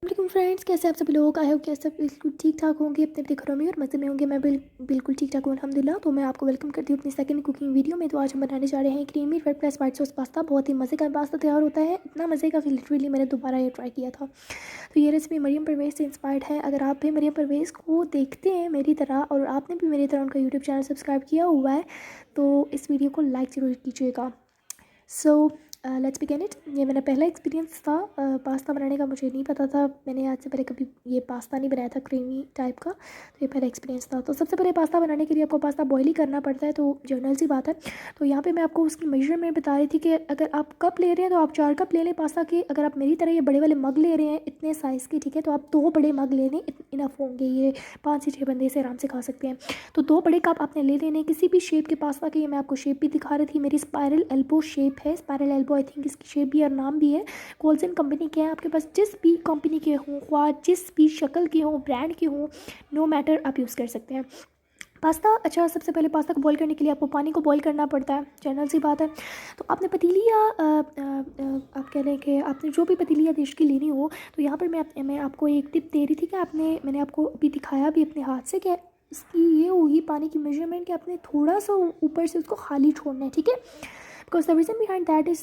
वालेकुम फ्रेंड्स, कैसे आप सभी लोग। आई होप कि आप सब बिल्कुल ठीक ठाक होंगे, अपने अपने घरों में और मज़े में होंगे। मैं बिल्कुल ठीक ठाक हूँ अल्हम्दुलिल्लाह। तो मैं आपको वेलकम करती हूँ अपनी सेकंड कुकिंग वीडियो में। तो आज हम बनाने जा रहे हैं creamy red plus white sauce pasta. बहुत ही मज़े का पास्ता तैयार होता है, इतना मज़े का कि लिटरली मैंने दोबारा ये ट्राई किया था। तो ये रेसिपी मरियम परवेज़ से इंस्पायर्ड है। अगर आप भी मरियम परवेज़ को देखते हैं मेरी तरह और आपने भी मेरी तरह उनका यूट्यूब चैनल सब्सक्राइब किया हुआ है तो इस वीडियो को लाइक ज़रूर कीजिएगा। So let's begin it. ये मेरा पहला एक्सपीरियंस था पास्ता बनाने का। मुझे नहीं पता था, मैंने आज से पहले कभी ये पास्ता नहीं बनाया था क्रीमी टाइप का। तो ये पहला एक्सपीरियंस था। तो सबसे पहले पास्ता बनाने के लिए आपको पास्ता बॉईल ही करना पड़ता है, तो जनरल सी बात है। तो यहाँ पे मैं आपको उसकी मेजरमेंट बता रही थी कि अगर आप कप ले रहे हैं तो आप 4 कप ले लें पास्ता के। अगर आप मेरी तरह ये बड़े वाले मग ले रहे हैं इतने साइज़ के, ठीक है, तो आप 2 बड़े मग ले लें, इनफ होंगे। ये 5 से 6 बंदे से आराम से खा सकते हैं। तो 2 बड़े कप आपने ले लेने किसी भी शेप के पास्ता के। मैं आपको शेप भी दिखा रही थी, मेरी स्पायरल एल्बो शेप है। स्पायरल एल्बो आई थिंक इसकी शेप भी और नाम भी है। कोल्सन कंपनी के हैं, आपके पास जिस भी कंपनी के हों, ख्वाह जिस भी शक्ल के हों, ब्रांड के हों, नो मैटर, आप यूज़ कर सकते हैं पास्ता। अच्छा, सबसे पहले पास्ता को बॉईल करने के लिए आपको पानी को बॉईल करना पड़ता है, जनरल सी बात है। तो आपने पतीली या आप कह लें कि आपने जो भी पतीली या डिश की लेनी हो, तो यहाँ पर मैं आपको एक टिप दे रही थी कि मैंने आपको अभी दिखाया भी अपने हाथ से कि इसकी ये होगी पानी की मेजरमेंट कि आपने थोड़ा सा ऊपर से उसको खाली छोड़ना है, ठीक है। Because the reason behind that is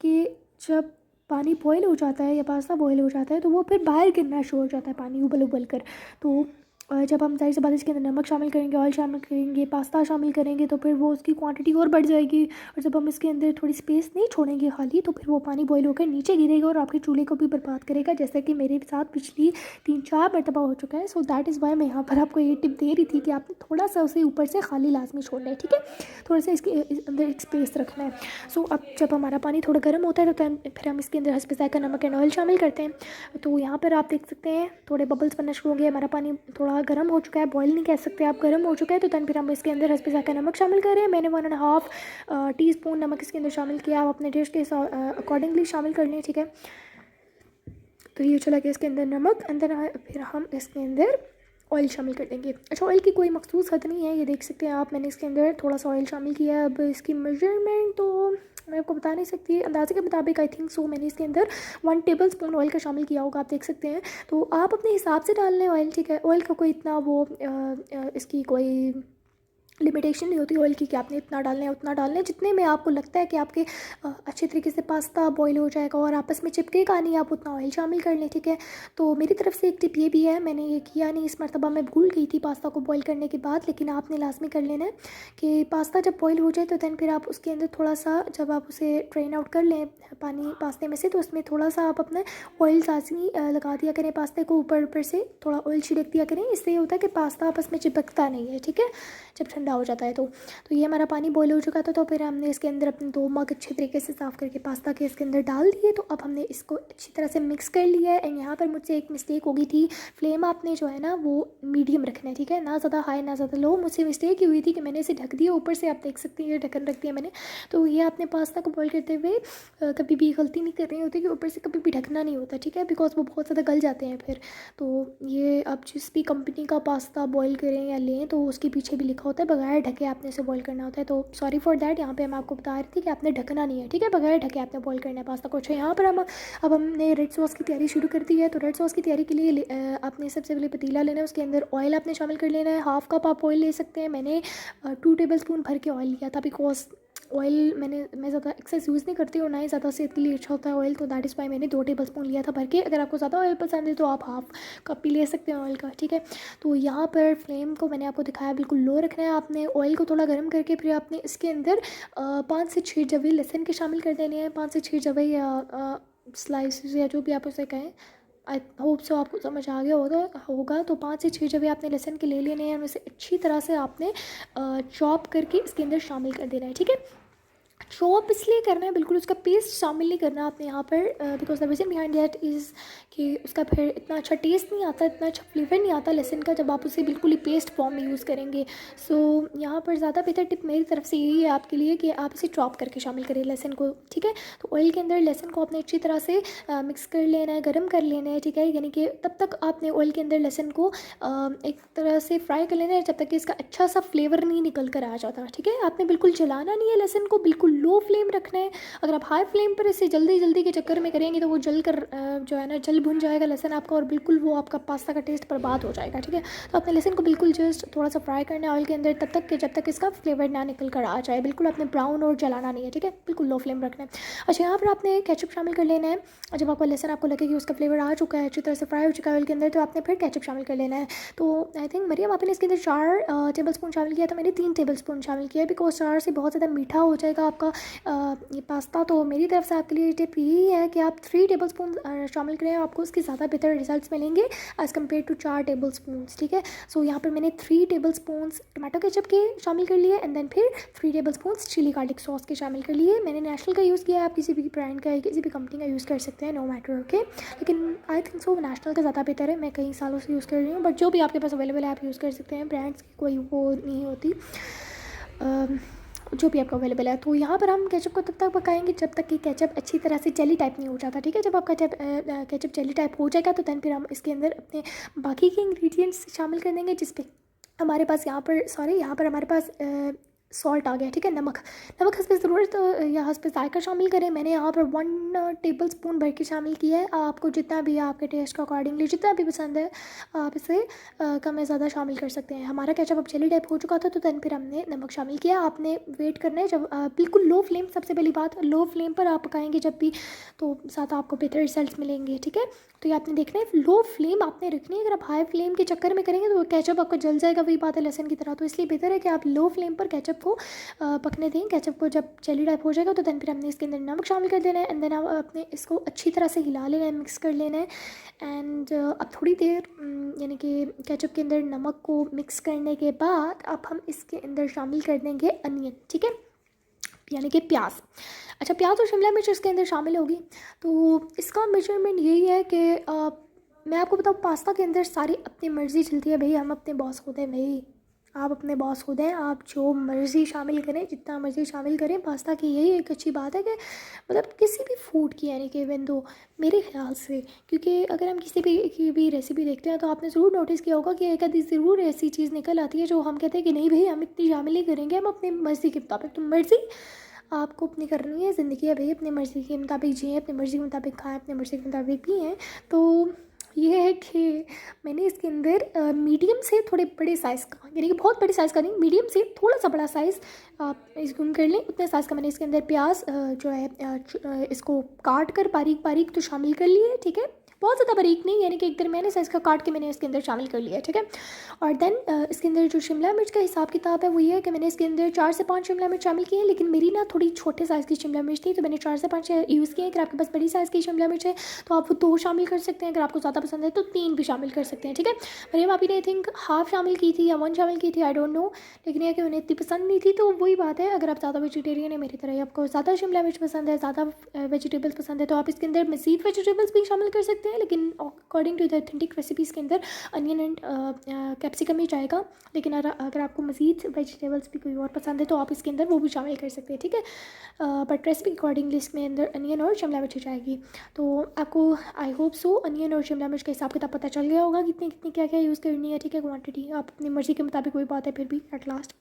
कि जब पानी बॉयल हो जाता है या पास्ता बॉयल हो जाता है तो वो फिर बाहर गिरना शुरू हो जाता है पानी उबल उबल कर। तो जब हम ज़ाहिर सी बात है इसके अंदर नमक शामिल करेंगे, ऑयल शामिल करेंगे, पास्ता शामिल करेंगे तो फिर वो उसकी क्वांटिटी और बढ़ जाएगी। और जब हम इसके अंदर थोड़ी स्पेस नहीं छोड़ेंगे खाली तो फिर वो पानी बॉयल होकर नीचे गिरेगा और आपके चूल्हे को भी बर्बाद करेगा, जैसे कि मेरे साथ पिछली 3-4 मरतबा हो चुका है। सो दैट इज़ वाई मैं यहाँ पर आपको ये टिप दे रही थी कि आपने थोड़ा सा उसे ऊपर से खाली लाजमी छोड़ना है, ठीक है। थोड़ा सा इसके अंदर एक स्पेस रखना है। सो अब जब हमारा पानी थोड़ा गर्म होता है तो फिर हम इसके अंदर हस्बे ज़ायक़ा नमक एंड ऑयल शामिल करते हैं। तो यहाँ पर आप देख सकते हैं थोड़े बबल्स बनना शुरू हो गए। हमारा पानी थोड़ा गर्म हो चुका है, बॉयल नहीं कह सकते आप, गर्म हो चुका है। तो दैन फिर हम इसके अंदर हस्बे ज़ायक़ा नमक शामिल कर रहे हैं। मैंने 1.5 टीस्पून नमक इसके अंदर शामिल किया। आप अपने टेस्ट के अकॉर्डिंगली शामिल कर लें, ठीक है। तो ये चला गया इसके अंदर नमक, अंदर फिर हम इसके अंदर ऑयल शामिल कर देंगे। अच्छा, ऑयल की कोई मखसूस हद नहीं है, ये देख सकते हैं आप, मैंने इसके अंदर थोड़ा सा ऑयल शामिल किया है। अब इसकी मेजरमेंट तो मैं आपको बता नहीं सकती, अंदाजे के मुताबिक आई थिंक सो मैंने इसके अंदर 1 टेबल स्पून ऑयल का शामिल किया होगा, आप देख सकते हैं। तो आप अपने हिसाब से डाल लें ऑयल, ठीक है। ऑयल का कोई इतना वो इसकी कोई लिमिटेशन नहीं होती ऑयल की कि आपने इतना डालना है उतना डालना है। जितने में आपको लगता है कि आपके अच्छे तरीके से पास्ता बॉईल हो जाएगा और आपस में चिपकेगा नहीं, आप उतना ऑयल शामिल कर लें, ठीक है। तो मेरी तरफ से एक टिप ये भी है, मैंने ये किया नहीं इस मरतबा, मैं भूल गई थी पास्ता को बॉईल करने के बाद, लेकिन आपने लाजमी कर लेना है कि पास्ता जब बॉईल हो जाए तो दैन फिर आप उसके अंदर थोड़ा सा, जब आप उसे ट्रेन आउट कर लें पानी पास्ते में से, तो उसमें थोड़ा सा आप अपना ऑयल लाजमी लगा दिया करें पास्ते को, ऊपर ऊपर से थोड़ा ऑयल छिड़क दिया करें। इससे ये होता है कि पास्ता आपस में चिपकता नहीं है, ठीक है, जब ठंडा हो जाता है। तो ये हमारा पानी बॉईल हो चुका था। तो फिर हमने इसके अंदर अपने 2 मग अच्छे तरीके से साफ़ करके पास्ता के इसके अंदर डाल दिए। तो अब हमने इसको अच्छी तरह से मिक्स कर लिया है। एंड यहाँ पर मुझसे एक मिस्टेक हो गई थी, फ्लेम आपने जो है ना वो मीडियम रखना है, ठीक है, ना ज़्यादा हाई ना ज़्यादा लो। मुझसे मिस्टेक हुई थी कि मैंने इसे ढक दिया ऊपर से, आप देख सकते हैं ये ढक्कन रख दिया मैंने। तो ये आपने पास्ता को बॉईल करते हुए कभी भी गलती नहीं करनी होती कि ऊपर से कभी भी ढकना नहीं होता, ठीक है, बिकॉज वो बहुत ज़्यादा गल जाते हैं फिर। तो ये आप जिस भी कंपनी का पास्ता बॉईल करें या लें तो उसके पीछे भी लिखा होता है बगैर ढके आपने इसे बॉईल करना होता है। तो सॉरी फॉर दैट, यहाँ पे मैं आपको बता रही थी कि आपने ढकना नहीं है, ठीक है, बगैर ढके आपने बॉईल करना है पास्ता को। अच्छा, यहाँ पर अब हमने रेड सॉस की तैयारी शुरू कर दी है। तो रेड सॉस की तैयारी के लिए आपने सबसे पहले पतीला लेना है, उसके अंदर ऑयल आपने शामिल कर लेना है। 1/2 कप आप ऑयल ले सकते हैं, मैंने 2 टेबल स्पून भर के ऑयल लिया था, बिकॉज ऑयल मैं ज़्यादा एक्सेस यूज़ नहीं करती और ना ही ज़्यादा सेहत के लिए अच्छा होता है ऑयल। तो दैट इज़ वाई मैंने 2 टेबल स्पून लिया था भर के। अगर आपको ज़्यादा ऑयल पसंद है तो आप 1/2 कप भी ले सकते हैं ऑयल का, ठीक है। तो यहाँ पर फ्लेम को मैंने आपको दिखाया बिल्कुल लो रखना है। आपने ऑयल को थोड़ा गर्म करके फिर आपने इसके अंदर 5 से 6 जवे लहसुन के शामिल कर देने हैं। 5 से 6 जवे या स्लाइसेस या जो भी आप उसे कहें, आई होप सो आपको समझ आ गया होगा। तो 5 से 6 जवे आपने लहसुन के ले लेने हैं, उसे अच्छी तरह से आपने चॉप करके इसके अंदर शामिल कर देना है, ठीक है। चॉप इसलिए करना है, बिल्कुल उसका पेस्ट शामिल नहीं करना आपने यहाँ पर, because the reason behind that is कि उसका फिर इतना अच्छा टेस्ट नहीं आता, इतना अच्छा फ्लेवर नहीं आता लहसुन का जब आप उसे बिल्कुल ही पेस्ट फॉर्म में यूज़ करेंगे। सो यहाँ पर ज़्यादा बेहतर टिप मेरी तरफ से यही है आपके लिए कि आप इसे चॉप करके शामिल करें लहसुन को, ठीक है। तो ऑयल के अंदर लहसुन को आपने अच्छी तरह से मिक्स कर लेना है, गर्म कर लेना है, ठीक है, यानी कि तब तक आपने ऑयल के अंदर लहसुन को एक तरह से फ्राई कर लेना है जब तक कि इसका अच्छा सा फ्लेवर नहीं निकल कर आ जाता, ठीक है। आपने बिल्कुल जलाना नहीं है लहसुन को, बिल्कुल बिल्कुल लो फ्लेम रखना है। अगर आप हाई फ्लेम पर इसे जल्दी जल्दी के चक्कर में करेंगे तो वो जल कर जो है ना जल भुन जाएगा लहसुन आपका, और बिल्कुल वो आपका पास्ता का टेस्ट बर्बाद हो जाएगा। ठीक है, तो अपने लहसुन को बिल्कुल जस्ट थोड़ा सा फ्राई करना है ऑयल के अंदर तब तक कि जब तक इसका फ्लेवर ना निकल कर आ जाए। बिल्कुल आपने ब्राउन और जलाना नहीं है। ठीक है, बिल्कुल लो फ्लेम रखना है। अच्छा, यहाँ पर आपने केचप शामिल कर लेना है। और जब आपका लहसुन आपको लगे कि उसका फ्लेवर आ चुका है, अच्छी तरह से फ्राई हो चुका है ऑयल के अंदर, तो आपने फिर केचप शामिल कर लेना है। तो आई थिंक मरियम आपने इसके अंदर 4 टेबल स्पून शामिल किया था, मैंने 3 टेबल स्पून शामिल किया, बिकॉज 4 से बहुत ज़्यादा मीठा हो जाएगा आपका ये पास्ता। तो मेरी तरफ से आपके लिए टिप यही है कि आप 3 टेबल स्पून शामिल करें, आपको उसके ज़्यादा बेहतर रिजल्ट्स मिलेंगे as compared to 4 tablespoon. ठीक है, सो यहाँ पर मैंने 3 टेबल स्पून टमाटो केचप के शामिल कर लिए, एंड देन फिर 3 tablespoon chilli garlic sauce के शामिल कर लिए। मैंने नेशनल का यूज़ किया है, आप किसी भी ब्रांड का किसी भी कंपनी का यूज़ कर सकते हैं, नो मैटर। ओके, लेकिन आई थिंक सो नेशनल का ज़्यादा बेहतर है, मैं कई सालों से यूज़ कर रही हूँ, बट जो भी आपके पास अवेलेबल है आप यूज़ कर सकते हैं, ब्रांड्स की कोई वो नहीं होती, जो भी आपका अवेलेबल है। तो यहाँ पर हम केचप को तब तक पकाएंगे जब तक कि केचप अच्छी तरह से जेली टाइप नहीं हो जाता। ठीक है, जब आपका जब केचप जेली टाइप हो जाएगा तो दैन फिर हम इसके अंदर अपने बाकी के इंग्रेडिएंट्स शामिल कर देंगे, जिस पे हमारे पास यहाँ पर हमारे पास सॉल्ट आ गया। ठीक है, नमक हस्बे ज़रूरत या हस्बे जायका शामिल करें। मैंने यहाँ पर 1 टेबल स्पून भर के शामिल किया है। आपको जितना भी आपके टेस्ट के अकॉर्डिंगली जितना भी पसंद है आप इसे कम या ज़्यादा शामिल कर सकते हैं। हमारा केचप अब जेली टाइप हो चुका था, तो दैन फिर हमने नमक शामिल किया। आपने वेट करना है जब बिल्कुल लो फ्लेम, सबसे पहली बात लो फ्लेम पर आप पकाएंगे जब भी, तो ज़्यादा आपको बेहतर रिजल्ट मिलेंगे। ठीक है, तो ये आपने देखना है लो फ्लेम आपने रखनी है। अगर आप हाई फ्लेम के चक्कर में करेंगे तो केचप आपका जल जाएगा, वही बात है लहसुन की तरह। तो इसलिए बेहतर है कि आप लो फ्लेम पर केचप को पकने दें। केचप को जब जेली टाइप हो जाएगा तो दैन फिर हमने इसके अंदर नमक शामिल कर देना है, एंड देन आप अपने इसको अच्छी तरह से हिला लेना है, मिक्स कर लेना है। एंड अब थोड़ी देर यानी कि केचप के अंदर नमक को मिक्स करने के बाद अब हम इसके अंदर शामिल कर देंगे अनियन। ठीक है, यानी कि प्याज। अच्छा, प्याज और शिमला मिर्च इसके अंदर शामिल होगी। तो इसका मेजरमेंट यही है कि मैं आपको बताऊँ, पास्ता के अंदर सारी अपनी मर्ज़ी चलती है भाई, हम अपने बॉस होते हैं भाई, आप अपने बॉस खुद हैं, आप जो मर्ज़ी शामिल करें, जितना मर्ज़ी शामिल करें। पास्ता की यही एक अच्छी बात है कि मतलब किसी भी फूड की, यानी कि इवन दो मेरे ख्याल से, क्योंकि अगर हम किसी भी की भी रेसिपी देखते हैं तो आपने ज़रूर नोटिस किया होगा कि एक आधी ज़रूर ऐसी चीज़ निकल आती है जो हम कहते हैं कि नहीं भाई हम इतनी शामिल नहीं करेंगे, हम अपनी मर्ज़ी के मुताबिक। तो मर्ज़ी आपको अपनी करनी है, ज़िंदगी है भाई, अपनी मर्ज़ी के मुताबिक जिए, अपनी मर्ज़ी के मुताबिक खाएँ, अपनी मर्ज़ी के मुताबिक पिएँ। तो ये है कि मैंने इसके अंदर मीडियम से थोड़े बड़े साइज़ का, यानी कि बहुत बड़े साइज़ का नहीं, मीडियम से थोड़ा सा बड़ा साइज़ आप इसको कर लें, उतने साइज़ का मैंने इसके अंदर प्याज जो है इसको काट कर बारीक बारीक तो शामिल कर लिए। ठीक है, बहुत ज़्यादा बारीक नहीं, यानी कि एक दरमियाने साइज़ का काट के मैंने इसके अंदर शामिल कर लिया। ठीक है, और देन इसके अंदर जो शिमला मिर्च का हिसाब किताब है वो ये है कि मैंने इसके अंदर 4 से 5 शिमला मिर्च शामिल की है, लेकिन मेरी ना थोड़ी छोटे साइज़ की शिमला मिर्च थी तो मैंने 4 से 5 यूज़ किए। अगर आपके पास बड़ी साइज़ की शिमला मिर्च है तो आप वो 2 शामिल कर सकते हैं, अगर आपको ज़्यादा पसंद है तो 3 भी शामिल कर सकते हैं। ठीक है, मरियम आपी ने आई थिंक हाफ़ शामिल की थी या 1 शामिल की थी, आई डोंट नो, लेकिन यह कि उन्हें इतनी पसंद नहीं थी। तो वही बात है, अगर आप ज़्यादा वेजिटेरियन है मेरी तरह, आपको ज़्यादा शिमला मिर्च पसंद है, ज़्यादा वेजिटेबल्स पसंद है, तो आप इसके अंदर मज़ीद वेजिटेबल्स भी शामिल कर सकते हैं। लेकिन according to the authentic recipes के अंदर अनियन एंड कैप्सिकम ही जाएगा, लेकिन अगर आपको मज़ीद वेजिटेबल्स भी कोई और पसंद है तो आप इसके अंदर वो भी शामिल कर सकते हैं। ठीक है, बट रेसिपी अकॉर्डिंगली इसमें अंदर अनियन और शिमला मिर्च जाएगी। तो आपको आई होप सो अनियन और शिमला मिर्च का हिसाब किताब पता चल गया होगा कितनी कितनी क्या क्या यूज़ करनी है। ठीक है, क्वांटिटी आप अपनी मर्ज़ी के मुताबिक कोई बात है फिर भी एट लास्ट।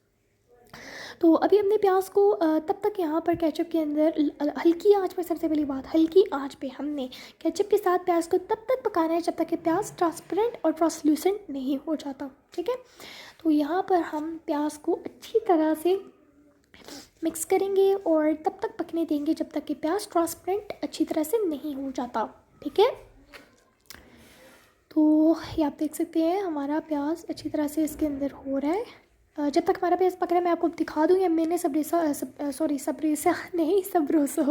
तो अभी हमने प्याज को तब तक यहाँ पर केचप के अंदर हल्की आंच पर, सबसे पहली बात हल्की आंच पे हमने केचप के साथ प्याज को तब तक पकाना है जब तक कि प्याज ट्रांसपेरेंट और ट्रांसल्यूसेंट नहीं हो जाता। ठीक है, तो यहाँ पर हम प्याज को अच्छी तरह से मिक्स करेंगे और तब तक पकने देंगे जब तक कि प्याज ट्रांसपेरेंट अच्छी तरह से नहीं हो जाता। ठीक है, तो ये आप देख सकते हैं हमारा प्याज अच्छी तरह से इसके अंदर हो रहा है। जब तक हमारा प्याज पक रहा है मैं आपको दिखा दूँ, या मैंने सबरेसा नहीं सबरोसो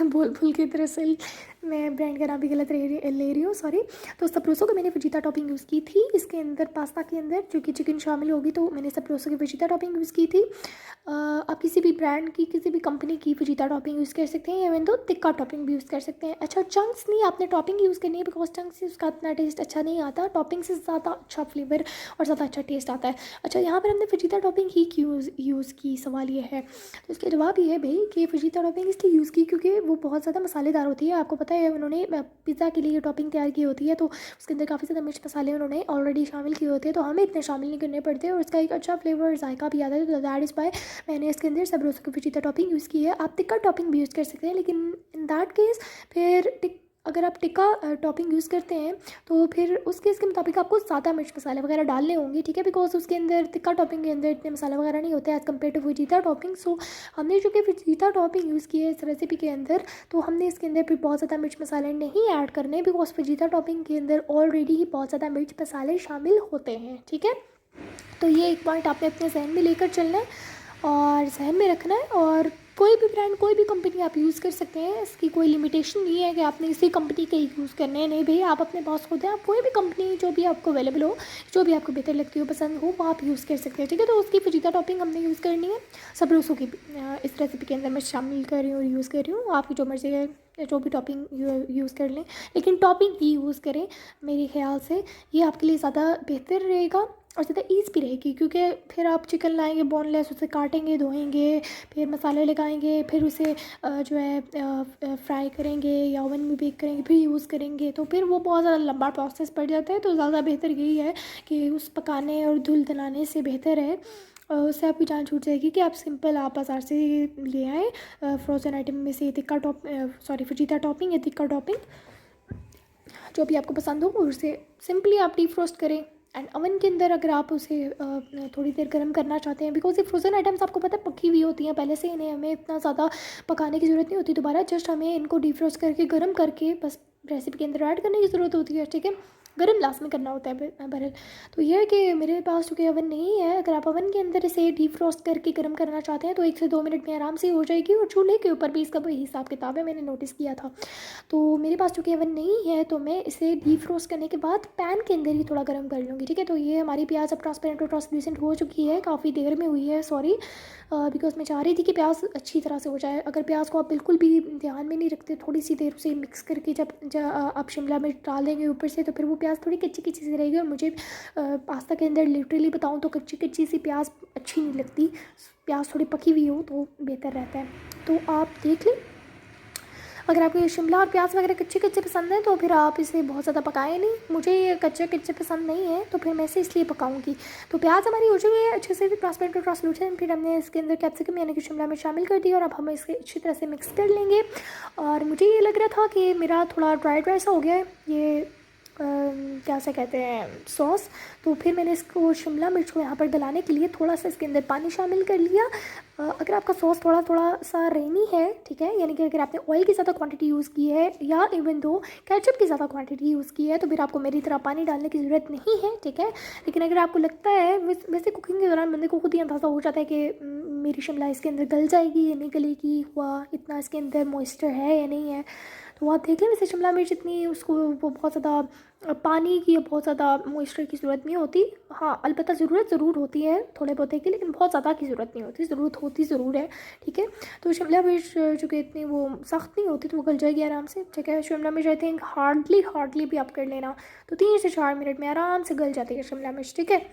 भूल भूल के दरअसल मैं ब्रांड का नाम भी गलत ले रही हूँ, सॉरी। तो सबरोसो को मैंने फजीता टॉपिंग यूज़ की थी इसके अंदर, पास्ता के अंदर, क्योंकि चिकन शामिल होगी तो मैंने सबरोसो की फजीता टॉपिंग यूज़ की थी। आप किसी भी ब्रांड की किसी भी कंपनी की फजीता टॉपिंग यूज़ कर सकते हैं, इवन तो तिक्का टॉपिंग भी यूज़ कर सकते हैं। अच्छा, चंक्स नहीं, आपने टॉपिंग यूज़ करनी है, बिकॉज चंक से उसका इतना टेस्ट अच्छा नहीं आता, टॉपिंग से ज़्यादा अच्छा फ्लेवर और ज़्यादा अच्छा टेस्ट आता है। अच्छा, यहाँ पर हमने फजीता टॉपिंग ही क्यों यूज़ की, सवाल ये है। तो इसका जवाब ये है भाई कि फजीता टॉपिंग इसलिए यूज़ की क्योंकि वो बहुत ज़्यादा मसालेदार होती है। आपको पता है उन्होंने पिज़्ज़ा के लिए टॉपिंग तैयार की होती है, तो उसके अंदर काफ़ी ज़्यादा मिर्च मसाले उन्होंने ऑलरेडी शामिल किए होते हैं, तो हमें इतने शामिल नहीं करने पड़ते और उसका एक अच्छा फ्लेवर जायका भी आता है। तो दैट इज़ वाई मैंने इसके अंदर सब रोज़ की फजीता टॉपिंग यूज़ की है। आप टिक्का टॉपिंग भी यूज़ कर सकते हैं, लेकिन इन दैट केस फिर अगर आप टिक्का टॉपिंग यूज़ करते हैं तो फिर उस केस के मुताबिक आपको ज़्यादा मिर्च मसाले वगैरह डालने होंगे, ठीक है, बिकॉज उसके अंदर टिक्का टॉपिंग के अंदर इतने मसाला वगैरह नहीं होते as compared to fajita topping. So हमने जो कि फजीता टॉपिंग यूज़ की है इस रेसिपी के अंदर, तो हमने इसके अंदर फिर बहुत ज़्यादा मिर्च मसाले नहीं ऐड करने, बिकॉज फजीता टॉपिंग के अंदर ऑलरेडी ही बहुत ज़्यादा मिर्च मसाले शामिल होते हैं, ठीक है। तो ये एक पॉइंट आपने अपने जहन में लेकर चलना है और जहन में रखना है। और कोई भी ब्रांड कोई भी कंपनी आप यूज़ कर सकते हैं, इसकी कोई लिमिटेशन नहीं है कि आपने इसी कंपनी के ही यूज़ करने हैं। नहीं भाई, आप अपने पास खुद हैं, आप कोई भी कंपनी जो भी आपको अवेलेबल हो, जो भी आपको बेहतर लगती हो, पसंद हो, वो आप यूज़ कर सकते हैं, ठीक है। तो उसकी फजीता टॉपिंग हमने यूज़ करनी है सब रोज़ों की इस रेसिपी के अंदर मैं शामिल कर रही हूँ और यूज़ कर रही हूँ। आपकी जो मर्ज़ी है जो भी टॉपिंग यूज़ कर लें, लेकिन टॉपिंग ही यूज़ करें, मेरे ख्याल से ये आपके लिए ज़्यादा बेहतर रहेगा और ज़्यादा ईज़ भी रहेगी। क्योंकि फिर आप चिकन लाएंगे बोनलेस, उसे काटेंगे, धोएंगे, फिर मसाले लगाएंगे, फिर उसे जो है फ्राई करेंगे या ओवन में बेक करेंगे, फिर यूज़ करेंगे, तो फिर वो बहुत ज़्यादा लंबा प्रोसेस पड़ जाता है। तो ज़्यादा बेहतर यही है कि उस पकाने और धुल दलाने से बेहतर है, उससे आपकी जान छूट जाएगी कि आप सिंपल आप बाज़ार से ले आएँ फ्रोज़न आइटम में से फजीता टॉपिंग या टिक्का टॉपिंग जो भी आपको पसंद हो, और उसे सिंपली आप डीप फ्रोस्ट करें एंड अवन के अंदर अगर आप उसे थोड़ी देर गर्म करना चाहते हैं, बिकॉज ये फ्रोज़न आइटम्स आपको पता है पकी हुई होती हैं पहले से, इन्हें हमें इतना ज़्यादा पकाने की ज़रूरत नहीं होती दोबारा, जस्ट हमें इनको डीप फ्रोस्ट करके गर्म करके बस रेसिपी के अंदर ऐड करने की ज़रूरत होती है, ठीक है। गर्म लास्ट में करना होता है बहरहाल। तो यह है कि मेरे पास चूँकि अवन नहीं है, अगर आप अवन के अंदर इसे डीप फ्रोस्ट करके गर्म करना चाहते हैं तो 1 से 2 मिनट में आराम से हो जाएगी, और चूल्हे के ऊपर भी इसका वही हिसाब किताब है, मैंने नोटिस किया था। तो मेरे पास चूँकि अवन नहीं है तो मैं इसे डीप फ्रोस्ट करने के बाद पैन के अंदर ही थोड़ा गर्म कर लूँगी, ठीक है। तो ये हमारी प्याज अब ट्रांसपेरेंट और ट्रांसलूसेंट हो चुकी है, काफ़ी देर में हुई है, सॉरी, बिकॉज मैं चाह रही थी कि प्याज अच्छी तरह से हो जाए। अगर प्याज को आप बिल्कुल भी ध्यान में नहीं रखते, थोड़ी सी देर उसे मिक्स करके जब आप शिमला मिर्च डाल देंगे ऊपर से, तो फिर वो प्याज थोड़ी कच्ची कच्ची सी रहेगी, और मुझे पास्ता के अंदर लिटरली बताऊँ तो कच्ची कच्ची सी प्याज अच्छी नहीं लगती, प्याज थोड़ी पकी हुई हो तो बेहतर रहता है। तो आप देख लें, अगर आपको ये शिमला और प्याज वगैरह कच्चे कच्चे पसंद है तो फिर आप इसे बहुत ज़्यादा पकाएं नहीं, मुझे ये कच्चे कच्चे पसंद नहीं है तो फिर मैं इसे इसलिए पकाऊंगी। तो प्याज हमारी हो चुकी है अच्छे से ट्रांसपेरेंट और ट्रांसलूसेंट, फिर हमने इसके अंदर कैप्सिकम यानी कि शिमला मिर्च शामिल कर दिया और अब हम इसके अच्छी तरह से मिक्स कर लेंगे। और मुझे ये लग रहा था कि मेरा थोड़ा ड्राई ड्राई सा हो गया है ये क्या से कहते हैं सॉस, तो फिर मैंने इसको शिमला मिर्च को यहाँ पर गलाने के लिए थोड़ा सा इसके अंदर पानी शामिल कर लिया। अगर आपका सॉस थोड़ा थोड़ा सा रेनी है, ठीक है, यानी कि अगर आपने ऑयल की ज़्यादा क्वांटिटी यूज़ की है या इवन दो केचप की ज़्यादा क्वांटिटी यूज़ की है, तो फिर आपको मेरी तरह पानी डालने की ज़रूरत नहीं है, ठीक है। लेकिन अगर आपको लगता है, वैसे कुकिंग के दौरान बंदे को खुद ही अंदाज़ा हो जाता है कि मेरी शिमला इसके अंदर गल जाएगी या नहीं गलेगी, हुआ इतना इसके अंदर मॉइस्चर है या नहीं है, तो आप देख लें। वैसे शिमला मिर्च इतनी उसको वो बहुत ज़्यादा पानी की, बहुत ज़्यादा मॉइस्चर की ज़रूरत नहीं होती, हाँ अलबत्ता ज़रूरत ज़रूर होती है थोड़े बहुते की, लेकिन बहुत ज़्यादा की ज़रूरत नहीं होती, ज़रूरत होती ज़रूर है, ठीक है। तो शिमला मिर्च चूँकि इतनी वो सख्त नहीं होती तो वो गल जाएगी आराम से, ठीक है। शिमला मिर्च आई थिंक हार्डली भी आप कर लेना तो 3 से 4 मिनट में आराम से गल जाती है शिमला मिर्च, ठीक है।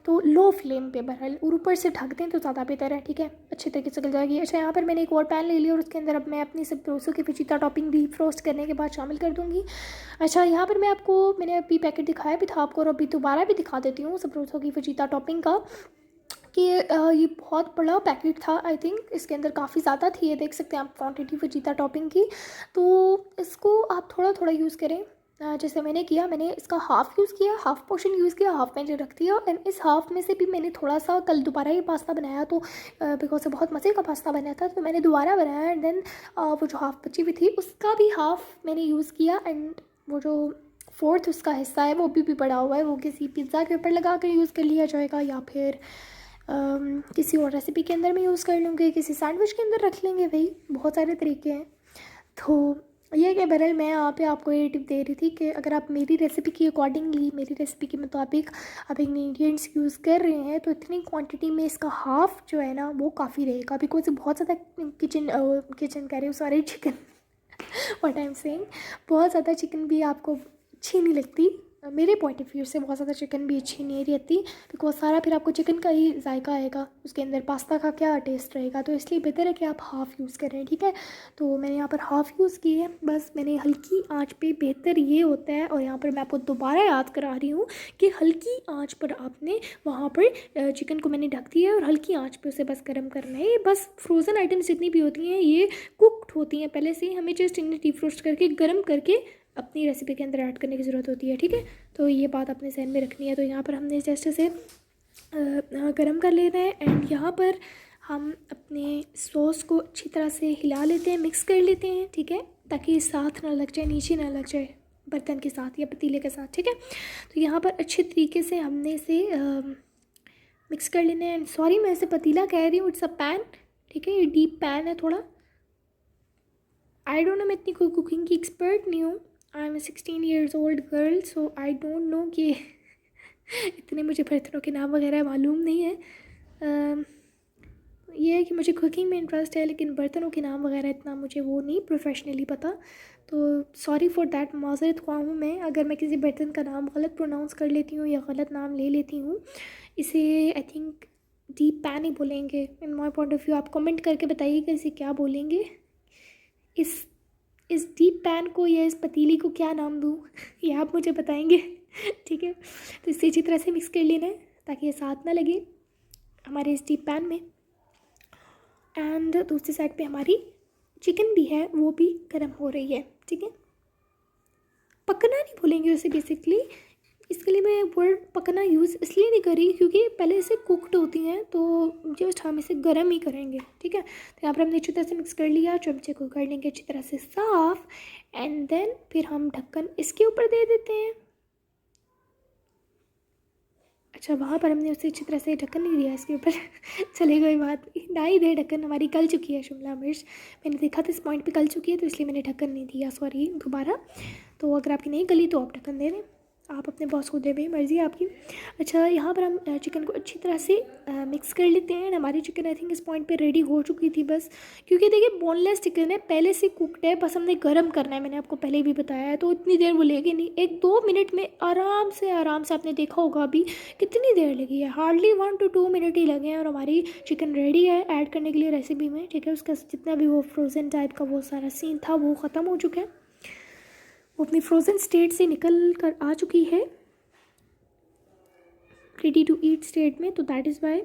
तो लो फ्लेम पे बहरहाल, और ऊपर से ढक दें तो ज़्यादा बेहतर है, ठीक है, अच्छे तरीके से गल जाएगी। अच्छा, यहाँ पर मैंने एक और पैन ले लिया और उसके अंदर अब मैं अपनी सब प्रोसो की फजीता टॉपिंग भी फ्रोस्ट करने के बाद शामिल कर दूँगी। अच्छा, यहाँ पर मैंने अभी पैकेट दिखाया भी था आपको और अभी दोबारा भी दिखा देती हूँ सब प्रोसो की फजीता टॉपिंग का, कि ये बहुत बड़ा पैकेट था, आई थिंक इसके अंदर काफ़ी ज़्यादा थी, ये देख सकते हैं आप क्वांटिटी फजीता टॉपिंग की। तो इसको आप थोड़ा थोड़ा यूज़ करें, जैसे मैंने किया, मैंने इसका हाफ़ यूज़ किया, हाफ़ पोर्शन यूज़ किया, हाफ़ मैंने रख दिया, एंड इस हाफ़ में से भी मैंने थोड़ा सा कल दोबारा ये पास्ता बनाया, तो बिकॉज बहुत मज़े का पास्ता बना था तो मैंने दोबारा बनाया, एंड देन वो जो हाफ़ बची हुई थी उसका भी हाफ़ मैंने यूज़ किया, एंड वो जो फोर्थ उसका हिस्सा है वो भी पड़ा हुआ है, वो किसी पिज़्ज़ा के ऊपर लगा कर यूज़ कर लिया जाएगा या फिर किसी और रेसिपी के अंदर में यूज़ कर लूँगी, किसी सैंडविच के अंदर रख लेंगे, भाई बहुत सारे तरीके हैं। तो ये कि बहरहाल मैं यहाँ पे आपको ये टिप दे रही थी कि अगर आप मेरी रेसिपी की अकॉर्डिंगली, मेरी रेसिपी के मुताबिक आप इंग्रेडिएंट्स यूज़ कर रहे हैं तो इतनी क्वांटिटी में इसका हाफ़ जो है ना वो काफ़ी रहेगा, बिकॉज बहुत ज़्यादा किचन कह रही हूँ, sorry chicken what I am saying, बहुत ज़्यादा चिकन भी आपको अच्छी नहीं लगती, मेरे पॉइंट ऑफ व्यू से बहुत ज़्यादा चिकन भी अच्छी नहीं रहती, बिकॉज सारा फिर आपको चिकन का ही जायका आएगा, उसके अंदर पास्ता का क्या टेस्ट रहेगा। तो इसलिए बेहतर है कि आप हाफ़ यूज़ करें, ठीक है। तो मैंने यहाँ पर हाफ़ यूज़ की है, बस मैंने हल्की आंच पे, बेहतर ये होता है। और यहाँ पर मैं आपको दोबारा याद करा रही हूँ कि हल्की आँच पर आपने वहाँ पर चिकन को मैंने ढक दिया है और हल्की आँच पर उसे बस गर्म करना है। ये बस फ्रोज़न आइटम्स जितनी भी होती हैं ये कुक्ड होती हैं पहले से ही, हमें जस्ट इन्हें डीफ्रोस्ट करके गर्म करके अपनी रेसिपी के अंदर ऐड करने की ज़रूरत होती है, ठीक है। तो ये बात अपने जहन में रखनी है। तो यहाँ पर हमने जस्ट से गरम कर लेना है एंड यहाँ पर हम अपने सॉस को अच्छी तरह से हिला लेते हैं, मिक्स कर लेते हैं, ठीक है, ताकि साथ ना लग जाए, नीचे ना लग जाए बर्तन के साथ या पतीले के साथ, ठीक है। तो यहाँ पर अच्छे तरीके से हमने इसे मिक्स कर लेना है। एंड सॉरी मैं इसे पतीला कह रही हूँ, इट्स अ पैन, ठीक है, ये डीप पैन है थोड़ा। आई डोंट नो, मैं इतनी कोई कुकिंग की एक्सपर्ट नहीं हूँ। I am 16 years old girl, so I don't know कि इतने मुझे बर्तनों के नाम वगैरह मालूम नहीं है। ये है कि मुझे कुकिंग में इंटरेस्ट है, लेकिन बर्तनों के नाम वगैरह इतना मुझे वो नहीं प्रोफेशनली पता। तो सॉरी फॉर दैट, माज़रत ख्वाह हूँ मैं अगर मैं किसी बर्तन का नाम गलत प्रोनाउंस कर लेती हूँ या गलत नाम ले लेती हूँ। इसे आई थिंक डीप पैन ही बोलेंगे इन माई पॉइंट ऑफ व्यू। आप कमेंट करके बताइएगा इसे क्या बोलेंगे, इस डीप पैन को या इस पतीली को क्या नाम दूँ ये आप मुझे बताएंगे, ठीक है। तो इसे अच्छी तरह से मिक्स कर लेना है ताकि ये साथ ना लगे हमारे इस डीप पैन में। एंड दूसरी साइड पे हमारी चिकन भी है, वो भी गर्म हो रही है, ठीक है। पकना नहीं बोलेंगे उसे बेसिकली, इसके लिए मैं वर्ड पकना यूज़ इसलिए नहीं करी क्योंकि पहले से कुक्ड होती हैं, तो जस्ट हम इसे गर्म ही करेंगे, ठीक है। तो यहाँ पर हमने अच्छी तरह से मिक्स कर लिया, चमचे को कर लेंगे अच्छी तरह से साफ़ एंड देन फिर हम ढक्कन इसके ऊपर दे देते हैं। अच्छा, वहाँ पर हमने उसे अच्छी तरह से ढक्कन नहीं दिया इसके ऊपर चले कोई बात नहीं, ना ही दे ढक्कन, हमारी गल चुकी है शिमला मिर्च, मैंने देखा था इस पॉइंट पे गल चुकी है, तो इसलिए मैंने ढक्कन नहीं दिया, सॉरी दोबारा। तो अगर आपकी नहीं गली तो आप ढक्कन दे दें, आप अपने बॉस को दे भाई, मर्ज़ी है आपकी। अच्छा, यहाँ पर हम चिकन को अच्छी तरह से मिक्स कर लेते हैं। हमारी चिकन आई थिंक इस पॉइंट पे रेडी हो चुकी थी बस, क्योंकि देखिए बोनलेस चिकन है, पहले से कुकड है, बस हमने गर्म करना है, मैंने आपको पहले भी बताया है। तो इतनी देर वो लेगी नहीं, 1-2 मिनट में आराम से आपने देखा होगा अभी कितनी देर लगी है, हार्डली 1 to 2 मिनट ही लगे हैं और हमारी चिकन रेडी है ऐड करने के लिए रेसिपी में, ठीक है। उसका जितना भी वो फ्रोज़न टाइप का वो सारा सीन था वो ख़त्म हो चुका है, वो अपनी फ्रोज़न स्टेट से निकल कर आ चुकी है रेडी टू ईट स्टेट में। तो दैट इज़ वाई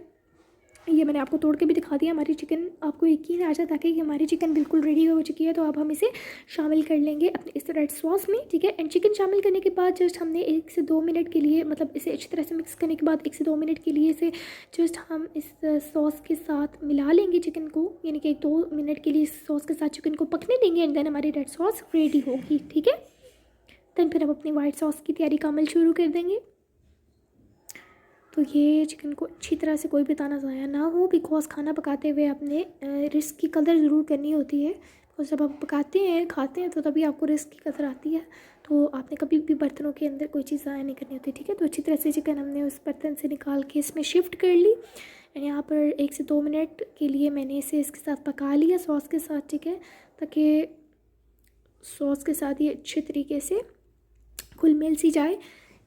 ये मैंने आपको तोड़ के भी दिखा दिया हमारी चिकन, आपको यकीन आ जाता है कि हमारी चिकन बिल्कुल रेडी हो चुकी है। तो अब हम इसे शामिल कर लेंगे अपने इस रेड सॉस में, ठीक है। एंड चिकन शामिल करने के बाद जस्ट हमने 1 से 2 मिनट के लिए, मतलब इसे अच्छी तरह से मिक्स करने के बाद 1 से 2 मिनट के लिए इसे जस्ट हम इस सॉस के साथ मिला लेंगे चिकन को, यानी कि 1-2 मिनट के लिए इस सॉस के साथ चिकन को पकने देंगे एंड देन हमारी रेड सॉस रेडी होगी, ठीक है। देन फिर हम अपनी वाइट सॉस की तैयारी का अमल शुरू कर देंगे। तो ये चिकन को अच्छी तरह से कोई भी दाना ज़ाया ना हो, बिकॉज खाना पकाते हुए आपने रिस्क की कदर ज़रूर करनी होती है। और जब आप पकाते हैं खाते हैं तो तभी आपको रिस्क की कदर आती है। तो आपने कभी भी बर्तनों के अंदर कोई चीज़ ज़ाया नहीं करनी होती, ठीक है। तो अच्छी तरह से चिकन हमने उस बर्तन से निकाल के इसमें शिफ्ट कर ली एंड यहाँ पर 1 से 2 मिनट के लिए मैंने इसे इसके साथ पका लिया सॉस के साथ, ठीक है, ताकि सॉस के साथ ये अच्छे तरीके से घुल मिल सी जाए।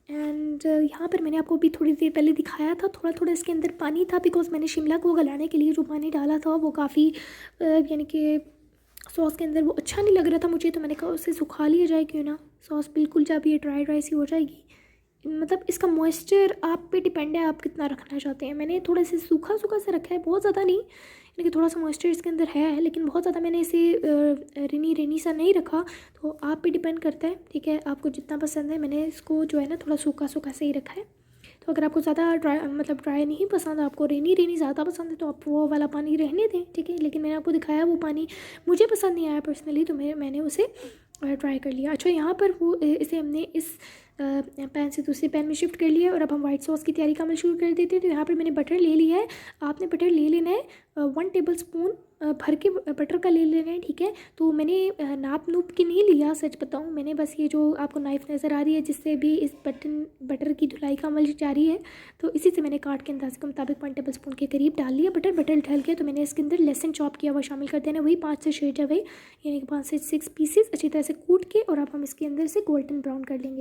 एंड यहाँ पर मैंने आपको भी थोड़ी देर पहले दिखाया था, थोड़ा थोड़ा इसके अंदर पानी था, बिकॉज मैंने शिमला को गलाने के लिए जो पानी डाला था वो काफ़ी यानी कि सॉस के अंदर वो अच्छा नहीं लग रहा था मुझे, तो मैंने कहा उसे सुखा लिया जाए, क्यों ना, सॉस बिल्कुल जब ये ड्राई सी हो जाएगी, मतलब इसका मॉइस्चर आप पे डिपेंड है आप कितना रखना चाहते हैं। मैंने थोड़ा सा सूखा सा रखा है, बहुत ज़्यादा नहीं, यानी कि थोड़ा सा मॉइस्चर इसके अंदर है, लेकिन बहुत ज़्यादा मैंने इसे रेनी सा नहीं रखा। तो आप पे डिपेंड करता है, ठीक है, आपको जितना पसंद है। मैंने इसको जो है ना थोड़ा सूखा से ही रखा है। तो अगर आपको ज़्यादा ड्राई नहीं पसंद, आपको रेनी ज़्यादा पसंद है, तो आप वो वाला पानी रहने दें, ठीक है। लेकिन मैंने आपको दिखाया वो पानी मुझे पसंद नहीं आया पर्सनली, तो मैंने उसे ट्राई कर लिया। अच्छा, यहाँ पर वो इसे हमने इस पैन से दूसरे पैन में शिफ्ट कर लिया और अब हम वाइट सॉस की तैयारी का अमल शुरू कर देते हैं। तो यहाँ पर मैंने बटर ले लिया है, आपने बटर ले लेना है 1 टेबल स्पून भर के बटर का ले लेना है, ठीक है। तो मैंने नाप नूप के नहीं लिया, सच बताऊँ, मैंने बस ये जो आपको नाइफ़ नज़र आ रही है जिससे भी इस बटर की धुलाई का अमल जारी है, तो इसी से मैंने काट के अंदाज़े के मुताबिक 1 टेबल स्पून के करीब डाल लिया बटर ढल गया। तो मैंने इसके अंदर लहसुन चॉप किया हुआ शामिल कर देना, वही 5 से 6 जवे, यानी कि 5 से 6 पीसेस अच्छी तरह से कूट के, और अब हम इसके अंदर से गोल्डन ब्राउन कर लेंगे।